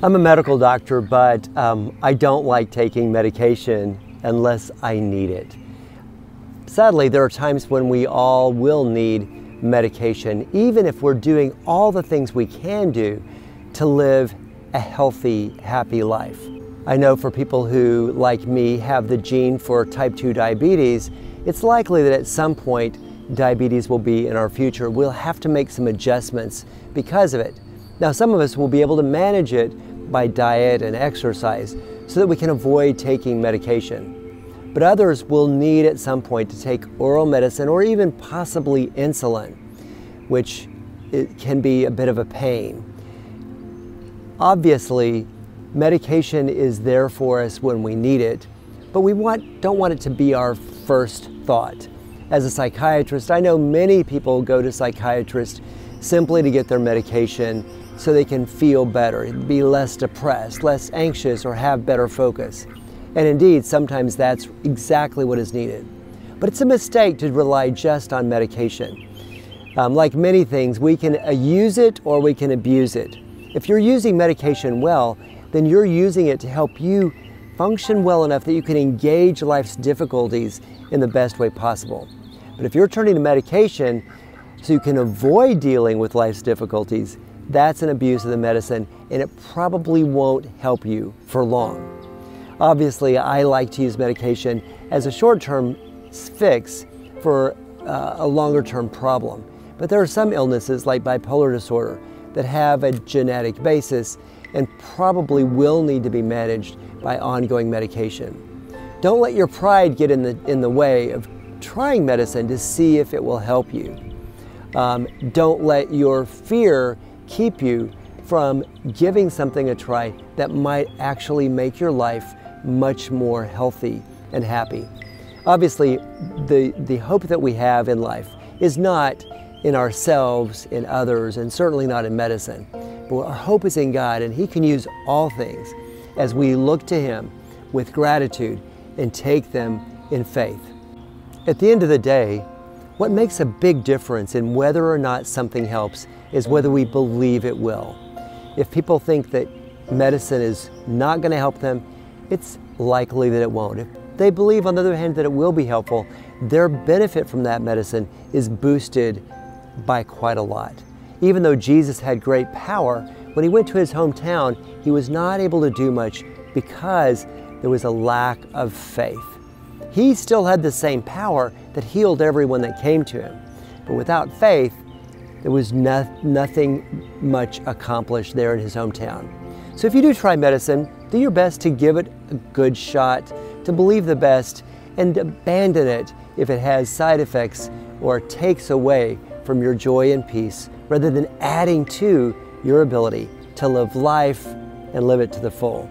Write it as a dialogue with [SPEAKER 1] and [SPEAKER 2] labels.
[SPEAKER 1] I'm a medical doctor, but I don't like taking medication unless I need it. Sadly, there are times when we all will need medication, even if we're doing all the things we can do to live a healthy, happy life. I know for people who, like me, have the gene for type 2 diabetes, it's likely that at some point diabetes will be in our future. We'll have to make some adjustments because of it. Now, some of us will be able to manage it by diet and exercise so that we can avoid taking medication. But others will need at some point to take oral medicine or even possibly insulin, which it can be a bit of a pain. Obviously, medication is there for us when we need it, but we don't want it to be our first thought. As a psychiatrist, I know many people go to psychiatrists simply to get their medication so they can feel better, be less depressed, less anxious, or have better focus. And indeed, sometimes that's exactly what is needed. But it's a mistake to rely just on medication. Like many things, we can use it or we can abuse it. If you're using medication well, then you're using it to help you function well enough that you can engage life's difficulties in the best way possible. But if you're turning to medication so you can avoid dealing with life's difficulties, that's an abuse of the medicine, and it probably won't help you for long. Obviously, I like to use medication as a short-term fix for a longer-term problem. But there are some illnesses like bipolar disorder that have a genetic basis and probably will need to be managed by ongoing medication. Don't let your pride get in the way of trying medicine to see if it will help you. Don't let your fear keep you from giving something a try that might actually make your life much more healthy and happy. Obviously, the hope that we have in life is not in ourselves, in others, and certainly not in medicine. But our hope is in God, and He can use all things as we look to Him with gratitude and take them in faith. At the end of the day, what makes a big difference in whether or not something helps is whether we believe it will. If people think that medicine is not going to help them, it's likely that it won't. If they believe, on the other hand, that it will be helpful, their benefit from that medicine is boosted by quite a lot. Even though Jesus had great power, when He went to His hometown, He was not able to do much because there was a lack of faith. He still had the same power that healed everyone that came to Him. But without faith, there was nothing much accomplished there in His hometown. So if you do try medicine, do your best to give it a good shot, to believe the best, and abandon it if it has side effects or takes away from your joy and peace, rather than adding to your ability to live life and live it to the full.